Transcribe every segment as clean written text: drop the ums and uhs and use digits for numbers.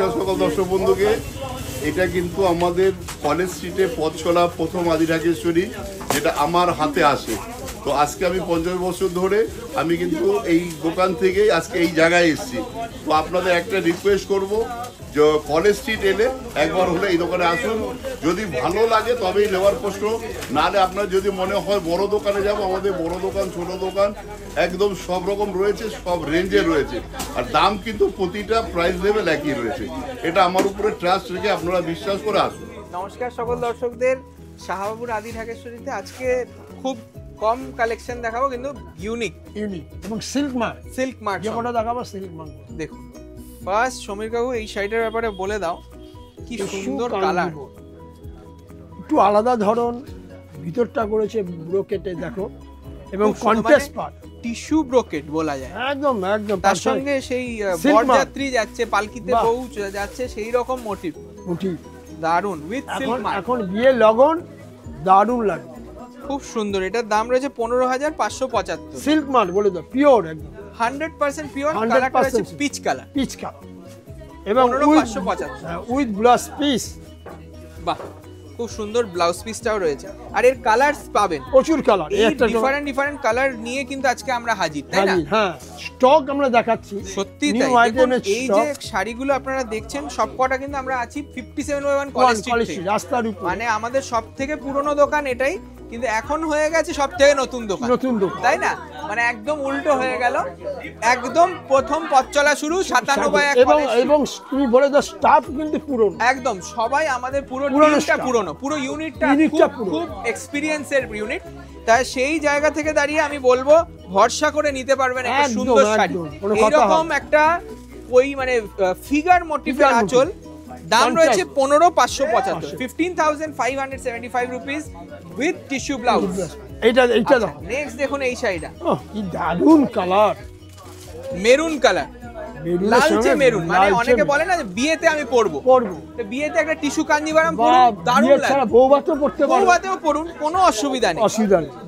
নমস্কার সকল দর্শক বন্ধুকে। এটা কিন্তু আমাদের কলেজ স্ট্রিটে পথ চলা প্রথম আদি ঢাকেশ্বরী, যেটা আমার হাতে আসে। তো আজকে আমি 50 বছর ধরে আমি কিন্তু এই দোকান থেকেই আজকে এই জায়গায় এসেছি। তো আপনাদের একটা রিকোয়েস্ট করব, যে কলেজ স্ট্রিট এলে একবার হলে এই দোকানে আসুন। যদি ভালো লাগে তবেই নেওয়ার প্রশ্ন, নাহলে আপনার যদি মনে হয় বড় দোকানে যাব, আমাদের বড় দোকান ছোট দোকান একদম সব রকম রয়েছে, সব রেঞ্জে রয়েছে। আর দাম কিন্তু প্রতিটা প্রাইস লেভেল একই রয়েছে। এটা আমার উপরে ট্রাস্ট রেখে আপনারা বিশ্বাস করে আসুন। নমস্কার সকল দর্শকদের, শাহবাবুর আদি ঢাকেশ্বরীতে আজকে খুব কম কালেকশন দেখাবো, কিন্তু ইউনিক এবং সিল্ক মার্ক যেটা দেখাবো সিল্ক মার্ক। দেখুন ফার্স্ট সমীর কাকু এই শাড়িটার ব্যাপারে বলে দাও, কি সুন্দর কালার, একটু আলাদা ধরন, ভিতরটা করেছে ব্রোকেটে দেখো, এবং কন্ট্রাস্ট পার্ট টিস্যু ব্রোকেট বলা যায়। একদম তার সঙ্গে সেই বরযাত্রী যাচ্ছে, পালকিতে বউ যাচ্ছে, সেই রকম মোটিভ দারুন উইথ সিল্ক মার্ক। এখন বিয়ে লগন দারুন লাগে, খুব সুন্দর। এটার দাম রয়েছে 15,575। সিল্ক মার্ক বলে দাও, পিওর একদম 100% পিওর। কালারটা হচ্ছে পিচ কালার, এবং 15,575 উইথ ব্লাউজ পিস। বাহ, খুব সুন্দর ব্লাউজ পিসটাও রয়েছে। আর এর কালারস পাবেন প্রচুর কালার, এই ডিফারেন্ট কালার নিয়ে কিন্তু আজকে আমরা হাজির, তাই না? হ্যাঁ, স্টক আমরা দেখাচ্ছি সত্যি তাই। এই যে শাড়িগুলো আপনারা দেখছেন সবকটা কিন্তু আমরা আছি 57 কলেজ স্ট্রিট রাস্তার উপর। মানে আমাদের সবথেকে পুরনো দোকান এটাই, কিন্তু এখন হয়ে গেছে সবথেকে নতুন দোকান, তাই না? মানে একদম উল্টো হয়ে গেল। একদম প্রথম পথ চলা শুরু 97 এবং তুমি বলে দাও স্টাফ কিন্তু পুরনো, একদম সবাই আমাদের পুরো টিমটা পুরনো, পুরো ইউনিটটা খুব এক্সপেরিয়েন্সের ইউনিট। তাই সেই জায়গা থেকে দাঁড়িয়ে আমি বলবো ভরসা করে নিতে পারবেন একটা সুন্দর শাড়ি। এইরকম একটা ওই মানে ফিগার মোটিভের আঁচল। দাম রয়েছে 15,575, 15,575 রুপিস উইথ টিস্যু ব্লাউজ। এইটা দাও। নেক্সট দেখুন এই শাড়িটা, কি দারুন কালার, মেরুন কালার, লালচে মেরুন। মানে অনেকে বলে না যে বিয়েতে আমি পরবো, তো বিয়েতে একটা টিস্যু কাঞ্জিভারাম পরুন, দারুণ লাগে। বউভাতেও পরতে পারো, বউভাতেও পরুন, কোনো অসুবিধা নেই।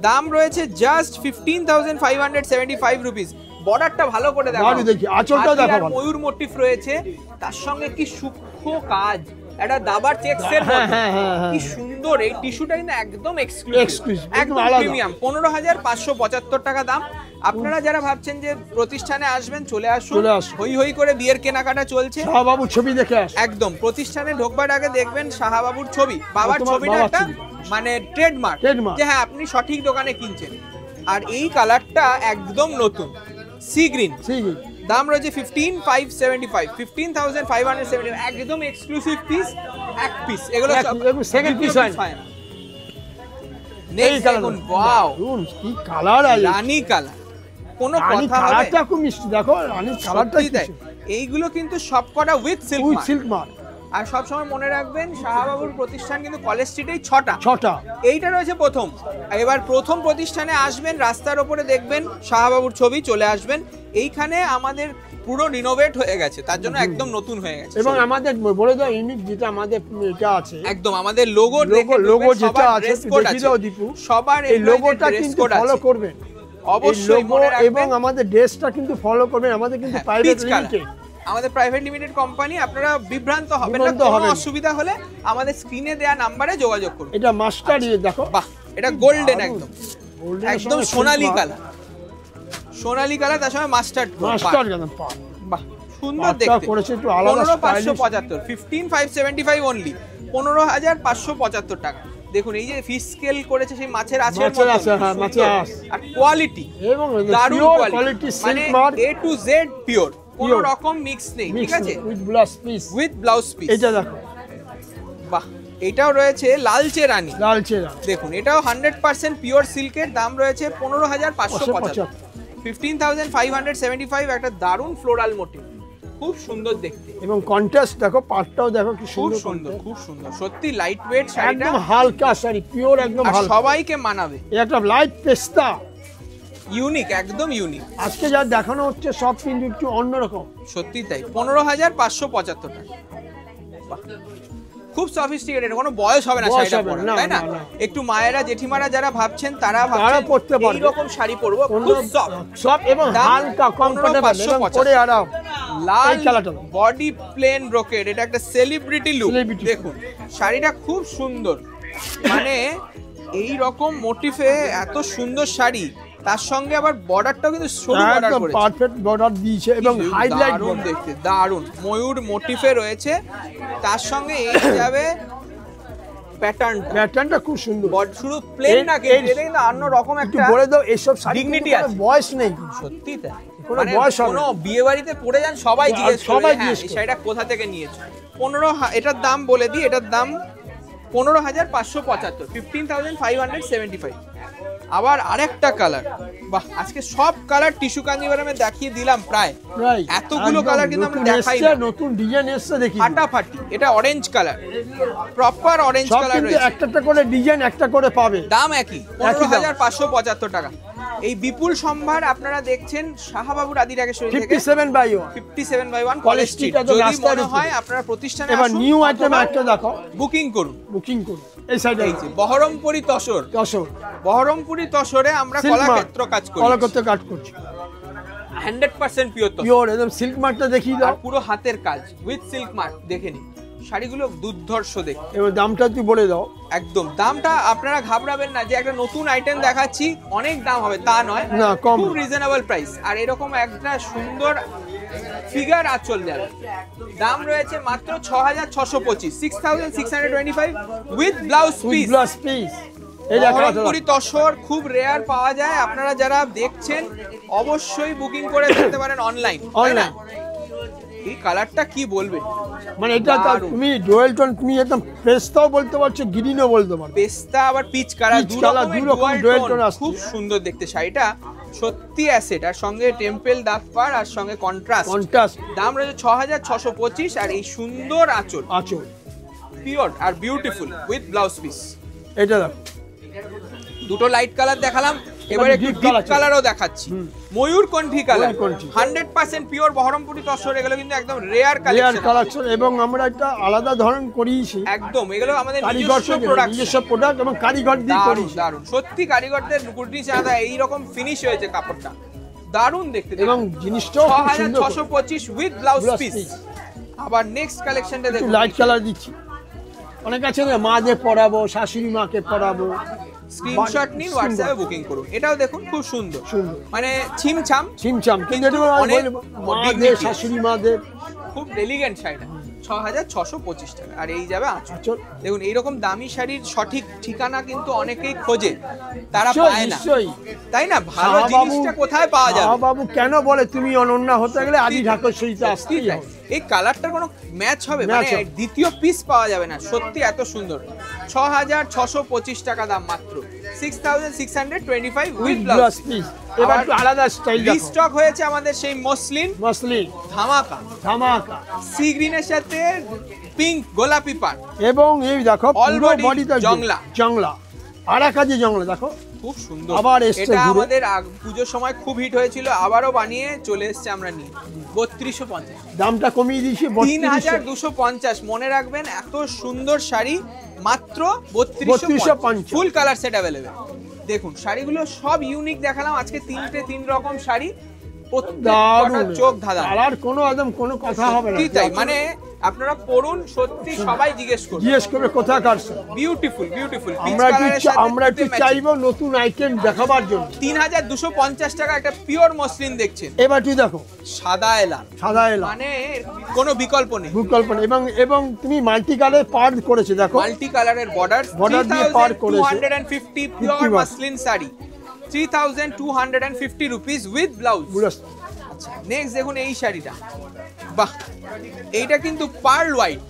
দাম রয়েছে জাস্ট 15,575 রুপিস। বর্ডারটা ভালো করে দেখো, দেখি আঁচলটা দেখো, ময়ূর মোটিভ রয়েছে, তার সঙ্গে কি সূক্ষ্ম কাজ, একটা দাবার চেকসের মতো, কি সুন্দর। এই টিস্যুটা কিন্তু একদম এক্সক্লুসিভ, একদম প্রিমিয়াম। 15,575 টাকা দাম। আপনারা যারা ভাবছেন যে প্রতিষ্ঠানে আসবেন, চলে আসুন। হই হই করে বিয়ের কেনাকাটা চলছে, শাহবাবুর ছবি দেখে আসুন। একদম প্রতিষ্ঠানে ঢোকবার আগে দেখবেন শাহবাবুর ছবি, বাবার ছবিটা একটা মানে ট্রেডমার্ক, যে হ্যাঁ আপনি সঠিক দোকানে কিনছেন। আর এই কালারটা একদম নতুন সি গ্রিন, দাম রয়েছে 15,575, একদম এক্সক্লুসিভ পিস, এক পিস। এগুলো সেকেন্ড পিস হয়। নেক্সট দেখুন, ওয়াও কি কালার, রানী কালার, কোনো কথা হবে। কালারটা খুব মিষ্টি, দেখো রানী কালারটা। এইগুলো কিন্তু সবকটা উইথ সিল্ক মার্ক। আর সব সময় মনে রাখবেন শাহবাবুর প্রতিষ্ঠান কিন্তু কলেজ স্ট্রিটেই 6টা। এইটা রয়েছে প্রথম। এবার প্রথম প্রতিষ্ঠানে আসবেন, রাস্তার ওপরে দেখবেন শাহবাবুর ছবি, চলে আসবেন। এইখানে আমাদের পুরো রিনোভেট হয়ে গেছে, তার জন্য একদম নতুন হয়ে গেছে। এবং আমাদের বলে দাও ইউনিক যেটা আমাদের এটা আছে, একদম আমাদের লোগো যেটা আছে দীপু, সবার এই লোগোটা কিন্তু ফলো করবেন অবশ্যই, এবং আমাদের ড্রেসটা কিন্তু ফলো করবেন। আমাদের কিন্তু প্রাইভেট লিমিটেড, আমাদের প্রাইভেট লিমিটেড কোম্পানি। আপনারা বিভ্রান্ত হবেন না, কোনো অসুবিধা হলে আমাদের স্ক্রিনে দেয়া নাম্বারে যোগাযোগ করুন। এটা মাস্টার দেখো, বাহ, এটা গোল্ডেন, একদম সোনালী কালার, তার সঙ্গে মাস্টার্ড কালার। বাহ, সুন্দর দেখতে। 15,575, 15,575 অনলি, 15,575 টাকা। দেখুন এই যে ফিশ স্কেল করেছে, সেই মাছের আঁশের মতো, আর কোয়ালিটি দারুণ কোয়ালিটি, মানে A to Z পিওর, কোনো রকম মিক্স নেই, ঠিক আছে? With blouse piece. এটা দেখো, বাহ, এটাও রয়েছে লালচে রানী। দেখুন এটাও 100% পিওর সিল্কের। দাম রয়েছে 15,575, 15,575। একটা দারুণ ফ্লোরাল মোটিভ, খুব সুন্দর দেখতে। এবং কন্ট্রাস্ট দেখো, পাটটাও দেখো কি সুন্দর, খুব সুন্দর। সত্যি লাইট ওয়েট শাড়িটা, একদম হালকা শাড়ি, পিওর একদম হালকা, সবাইকে মানাবে। একটা লাইট পেস্তা, ইউনিক, একদম ইউনিক। আজকে যা দেখানো হচ্ছে সব কিন্তু একটু অন্যরকম। সত্যি তাই। 15,575 টাকা। খুব সফিস্টিকেটেড, কোনো বয়স হবে না শাড়িটা পরে, তাই না? একটু মায়েরা জেঠিমারা যারা ভাবছেন, তারা পড়তে পারবে এইরকম শাড়ি পরবো, খুব সফট এবং হালকা, কমফোর্টেবল, এবং পরে আরাম। লাল বডি প্লেন ব্রোকেড, এটা একটা সেলিব্রিটি লুক। দেখুন শাড়িটা খুব সুন্দর, মানে এই রকম মোটিফে এত সুন্দর শাড়ি, তার সঙ্গে আবার বর্ডারটাও কিন্তু সরু বর্ডার করেছে, পারফেক্ট বর্ডার দিয়েছে এবং হাইলাইট দারুণ দেখতে, দারুণ ময়ূর মোটিফে রয়েছে। তার সঙ্গে এই যাবে প্যাটার্নটা খুব সুন্দর, শুধু প্লেন না কিন্তু এটা কিন্তু অন্য রকম একটা বলে দাও, এসব ডিগনিটি আছে, বয়স নেই সত্যি তাই, কোনো বয়স হবে কোনো বিয়ে বাড়িতে পড়ে যান সবাই জিজ্ঞেস করবে হ্যাঁ এই শাড়িটা কোথা থেকে নিয়েছো। 15, এটার দাম বলে দিই, এটার দাম 15,575, 15,575। আবার আরেকটা কালার, বাহ আজকে সব কালার টিস্যু কাঞ্জিভারামে দেখিয়ে দিলাম প্রায়, এতগুলো কালার কিন্তু আমরা দেখাই না, নতুন ডিজাইন এসেছে দেখি ফাটাফাটি। এটা orange colour, proper orange colour রয়েছে, একটা করে ডিজাইন একটা করে পাবে, দাম একই 15,575 টাকা। এই বিপুল সম্ভার আপনারা দেখছেন শাহবাবুর আদি রাকেশ্বরী থেকে 57/1 কলেজ স্ট্রিট। যদি মনে হয় আপনারা প্রতিষ্ঠানে এবার নিউ আইটেম একটা দেখো, বুকিং করুন এই সাইডে বহরমপুরি তসর, বহরমপুরি তসরে আমরা কলাক্ষেত্র কাজ করছি, 100% পিওর একদম সিল্ক মার্কটা দেখিয়ে দাও, পুরো হাতের কাজ উইথ সিল্ক মার্ক। দেখে নিন শাড়িগুলো দুর্ধর্ষ দেখে। এবার দামটা তুই বলে দাও। একদম দামটা আপনারা ঘাবড়াবেন না যে একটা নতুন আইটেম দেখাচ্ছি অনেক দাম হবে, তা নয়, খুব রিজনেবল প্রাইস। আর এরকম একটা সুন্দর ফিগার আঁচল যাবে, দাম রয়েছে মাত্র 6,625, 6,625 উইথ ব্লাউজ পিস। বহরমপুরি তসর খুব রেয়ার পাওয়া যায়, আপনারা যারা দেখছেন অবশ্যই বুকিং করে ফেলতে পারেন অনলাইন। এই কালারটা কি বলবে, মানে এটা তুমি ডুয়েল টোন, তুমি একদম পেস্তাও বলতে পারছো, গ্রিনও বলতে পারো, পেস্তা আবার পিচ কালার, দুটো ডুয়েল টোন, খুব সুন্দর দেখতে শাড়িটা, সত্যি অ্যাসেট। আর সঙ্গে টেম্পল দাগ পাড় আর সঙ্গে কন্ট্রাস্ট, দাম রয়েছে 6,625। আর এই সুন্দর আঁচল পিওর আর বিউটিফুল উইথ ব্লাউজ পিস। এটা দেখো দুটো লাইট কালার দেখালাম, এবারে একটু ডিপ কালারও দেখাচ্ছি, ময়ূর কণ্ঠী কালার, 100% পিওর বহরমপুরি তসর। এগুলো কিন্তু একদম রেয়ার কালেকশন এবং আমরা একটা আলাদা ধরন করিয়েছি, একদম এগুলো আমাদের নিজস্ব প্রোডাক্ট এবং কারিগর দিয়ে করিয়েছি, দারুণ সত্যি, কারিগরদের গুডনি চাঁদা এই রকম ফিনিশ হয়েছে কাপড়টা, দারুণ দেখতে এবং জিনিসটাও 6,625 উইথ ব্লাউজ পিস। আবার নেক্সট কালেকশনটা দেখুন, লাইট কালার দিচ্ছি, অনেক আছে না মাদের পরাবো, শাশুড়ি মাকে পরাবো, স্ক্রিনশট নিন, হোয়াটসঅ্যাপে বুকিং করুন। এটাও দেখুন খুব সুন্দর, মানে ছিমছাম কিন্তু মাদের শাশুড়ি মাদের খুব এলিগেন্ট শাড়িটা, 6,625 টাকা। আর এই যাবে আঁচল। দেখুন এইরকম দামি শাড়ির সঠিক ঠিকানা কিন্তু অনেকেই খোঁজে, তারা পায় না, তাই না? ভালো জিনিসটা কোথায় পাওয়া যাবে? বাবু কেন বলে তুমি অনন্যা হতে গেলে আদি ঢাকেশ্বরীতে আসতেই হবে। এই কালারটার কোনো ম্যাচ হবে, মানে দ্বিতীয় পিস পাওয়া যাবে না, সত্যি এত সুন্দর। 6,625 টাকা দাম মাত্র, 6,625 উইথ ব্লাউজ পিস। এবার একটু আলাদা স্টাইল দেখো, স্টক হয়েছে আমাদের সেই মসলিন ধামাকা সি গ্রিনের সাথে পিঙ্ক গোলাপি পাড়, এবং এই দেখো পুরো বডিতে জংলা আর কাজে জংলা দেখো, খুব সুন্দর। আবার এটা আমাদের পুজোর সময় খুব হিট হয়েছিল, আবারও বানিয়ে চলে এসেছে আমরা নিয়ে, 3250, দামটা কমিয়ে দিয়েছি 3,250। মনে রাখবেন এত সুন্দর শাড়ি মাত্র 3250, ফুল কালার সেট অ্যাভেলেবেল। দেখুন শাড়িগুলো সব ইউনিক দেখালাম আজকে, তিন রকম শাড়ি, চোখ ধাঁধা, আর কোনো কথা হবে না, মানে আপনারা পড়ুন, সত্যি সবাই জিজ্ঞেস করবে কোথাকার। বিউটিফুল আমরা একটু চাইবো নতুন আইটেম দেখাবার জন্য। 3,250 টাকা একটা পিওর মসলিন দেখছেন। এবার তুই দেখো সাদা এলা, মানে কোনো বিকল্প নেই, এবং তুমি মাল্টি কালার পার করেছে, দেখো মাল্টি কালারের বর্ডার দিয়ে পার করেছে, 250 pure muslin sari, 3,250 rupees with blouse. আচ্ছা নেক্সট দেখুন এই শাড়িটা, বাহ এইটা কিন্তু পার্ল হোয়াইট,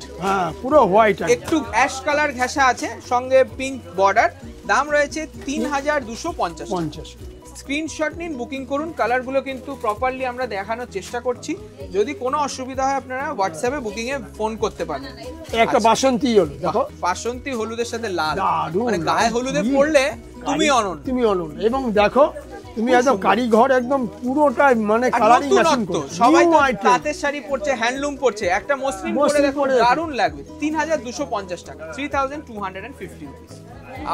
পুরো হোয়াইট, একটু অ্যাশ কালার ঘেঁষা আছে, সঙ্গে পিঙ্ক বর্ডার, দাম রয়েছে 3,250। স্ক্রিনশট নিন, বুকিং করুন। কালারগুলো কিন্তু প্রপারলি আমরা দেখানোর চেষ্টা করছি, যদি কোনো অসুবিধা হয় আপনারা হোয়াটসঅ্যাপে বুকিং এ ফোন করতে পারেন। একটা বাসন্তী হলো, দেখো বাসন্তী হলুদের সাথে লাল, মানে গায়ে হলুদে পড়লে তুমি অনন্য, এবং দেখো তুমি একদম কারিগর, একদম পুরোটা মানে কালারিং ম্যাচিং করছে, সবাই তাঁতের শাড়ি পরছে, হ্যান্ডলুম পরছে, একটা মসলিন পরে দেখো দারুণ লাগবে। 3,250 টাকা, 3,250 রুপিস।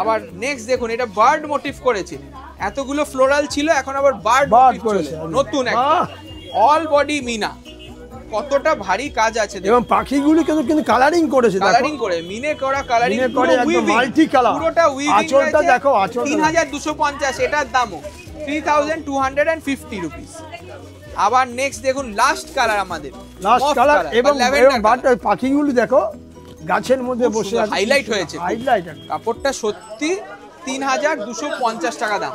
আবার নেক্সট দেখুন, এটা বার্ড মোটিভ করেছে, এতগুলো ফ্লোরাল ছিল, এখন আবার বার্ড মোটিভ করেছে, নতুন একটা অল বডি মিনা, কতটা ভারী কাজ আছে এবং পাখিগুলি কিন্তু কালারিং করেছে, দেখো কালারিং করে মিনে করা কালারিং মিনে করে একদম মাল্টি কালার। পুরোটা উইভিং আঁচলটা দেখো, আঁচলটা 3250, এটার দামও 3250 রুপিস। আবার নেক্সট দেখুন লাস্ট কালার আমাদের লাস্ট কালার এবং পাখিগুলি দেখো গাছের মধ্যে বসে আছে, হাইলাইট হয়েছে, হাইলাইট। কাপড়টা সত্যি 3250 টাকা দাম।